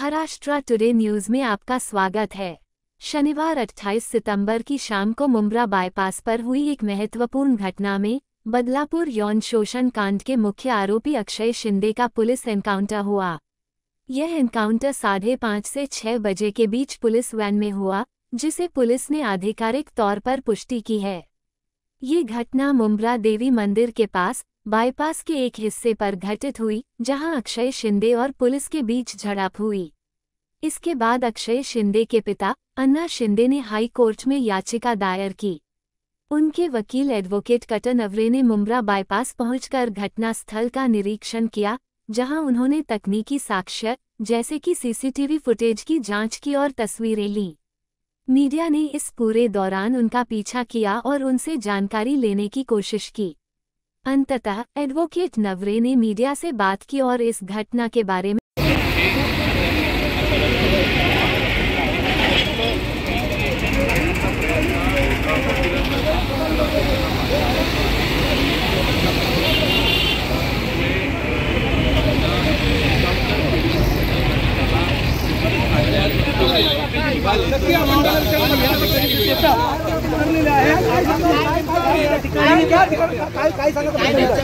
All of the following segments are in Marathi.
महाराष्ट्र टुडे न्यूज में आपका स्वागत है। शनिवार 28 सितंबर की शाम को मुंब्रा बाईपास पर हुई एक महत्वपूर्ण घटना में बदलापुर यौन शोषण कांड के मुख्य आरोपी अक्षय शिंदे का पुलिस एनकाउंटर हुआ। यह एनकाउंटर 5:30 से 6 बजे के बीच पुलिस वैन में हुआ, जिसे पुलिस ने आधिकारिक तौर पर पुष्टि की है। ये घटना मुंब्रा देवी मंदिर के पास बाईपास के एक हिस्से पर घटित हुई, जहां अक्षय शिंदे और पुलिस के बीच झड़प हुई। इसके बाद अक्षय शिंदे के पिता अन्ना शिंदे ने हाई कोर्ट में याचिका दायर की। उनके वकील एडवोकेट कटन अवरे ने मुंब्रा बाईपास पहुंचकर घटनास्थल का निरीक्षण किया, जहां उन्होंने तकनीकी साक्ष्य जैसे कि सीसीटीवी फुटेज की जांच की और तस्वीरें लीं। मीडिया ने इस पूरे दौरान उनका पीछा किया और उनसे जानकारी लेने की कोशिश की। अंततः एडवोकेट नवरे ने मीडिया से बात की और इस घटना के बारे में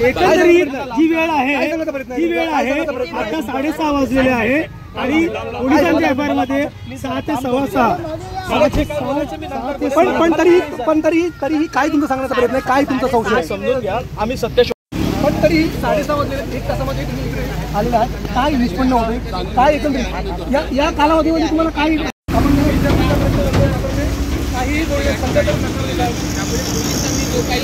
एकंदरीत जी वेळ आहे आता 6:30 वाजलेले आहे आणि पोलिसांच्या एफआयआर मध्ये 6 ते 6:15 पण तरीही काय तुमचं सांगण्याचा प्रयत्न आहे? काय तुमचा संशय समजून घ्या, आम्ही सत्य पण तरी 6:30 वाजलेले 1 तासामध्ये तुम्ही आलेला आहात, काय निष्पन्न होते? काय एकंदरीत या कालावधीमध्ये तुम्हाला काय काही सध्या तर नकारलेला आहे, त्यामुळे पोलिसांनी जो काही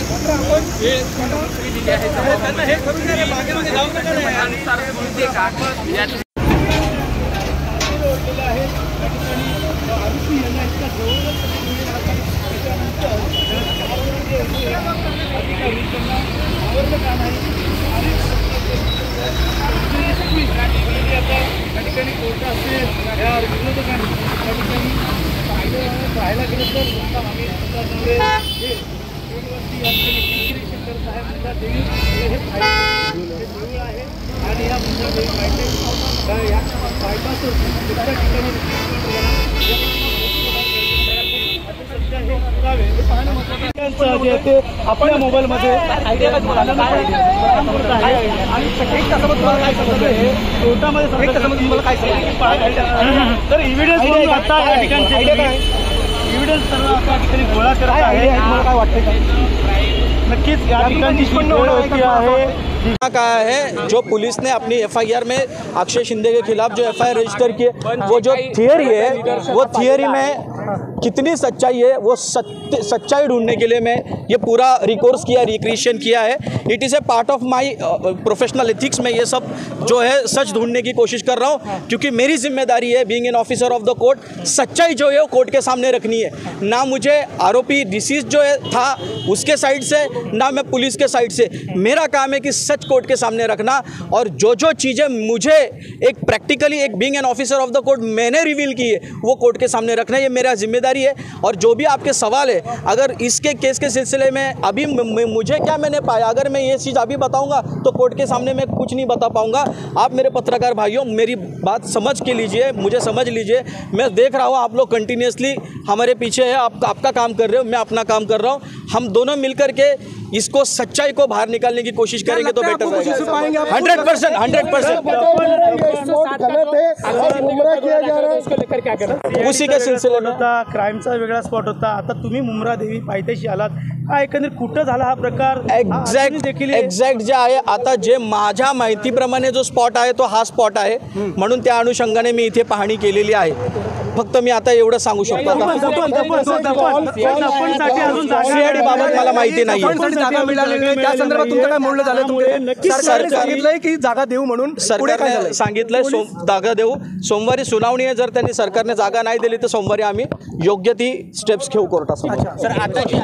दिली आहे त्यांना हे करून द्या, बागेमध्ये जाऊ नका त्यानुसार बोलते का आहे त्या ठिकाणी आरोपी यांना इतका जवळच अधिकारी त्यांना आवडलं का नाही आणि आता त्या ठिकाणी कोर्ट असेल या विरोधकांनी त्या ठिकाणी पाहायला गेलं तर आम्ही करत आहे मुंब्रा देवी हे देऊळ आहे आणि या मुंब्रा देवी या बायपास ठिकाणी आपल्या मोबाईलमध्ये आणि एक तासामध्ये तुम्हाला काय समजलं, कोर्टामध्ये तुम्हाला काय समजलं तर एव्हिडन्स आता या ठिकाणी एव्हिडन्स सर्व आपल्या ठिकाणी गोळा करत आहे। मला काय वाटतं नक्कीच या ठिकाणी निष्पन्न होती आहे का है जो पुलिस ने अपनी एफआईआर में अक्षय शिंदे के खिलाफ जो एफआईआर रजिस्टर किए, वो जो थियरी है वो थियरी में कितनी सच्चाई है वो सच्चाई ढूंढने के लिए मैं ये पूरा रिकोर्स किया, रिक्रिएशन किया है। It is a part of my professional ethics में ये सब जो है सच ढूंढने की कोशिश कर रहा हूँ, क्योंकि मेरी जिम्मेदारी है being an officer of the court, सच्चाई जो है वो कोर्ट के सामने रखनी है। ना मुझे आरोपी डिसीज जो है था उसके साइड से, ना मैं पुलिस के साइड से। मेरा काम है कि सच कोर्ट के सामने रखना, और जो चीज़ें मुझे एक प्रैक्टिकली एक being an officer of the court Maine reveal की है वो कोर्ट के सामने रखना, ये मेरा जिम्मेदारी है। और जो भी आपके सवाल है, अगर इसके केस के सिलसिले में अभी मुझे क्या मैंने पाया, अगर मैं ये चीज़ अभी बताऊंगा तो कोर्ट के सामने मैं कुछ नहीं बता पाऊंगा। आप मेरे पत्रकार भाइयों मेरी बात समझ के लीजिए, मुझे समझ लीजिए। मैं देख रहा हूँ आप लोग कंटिन्यूसली हमारे पीछे है, आपका काम कर रहे हो, मैं अपना काम कर रहा हूँ। हम दोनों मिलकर के इसको सच्चाई को बाहर निकालने की कोशिश करेंगे तो बेटर रहेगा। 100% उसी के सिलसिले में क्राईमचा वेगळा स्पॉट होता, आता तुम्ही मुंब्रा देवी पायथ्याशी आलात, हा एकंदरीत कुठं झाला हा प्रकार? एक्झॅक्ट जे आहे आता जे माझ्या माहितीप्रमाणे जो स्पॉट आहे तो हा स्पॉट आहे, म्हणून त्या अनुषंगाने मी इथे पाहणी केलेली आहे। फक्त मी आता एवढं सांगू शकतो, सीआयडी बाबत मला माहिती नाही। जागा मिळाली त्या संदर्भात तुमचं काय बोलणं झालं? सरकारने सांगितलंय की जागा देऊ म्हणून, सरकारने सांगितलंय जागा देऊ, सोमवारी सुनावणी आहे। जर त्यांनी सरकारने जागा नाही दिली तर सोमवारी आम्ही योग्य ती स्टेप्स घेऊ कोर्टासमोर। सर आता जी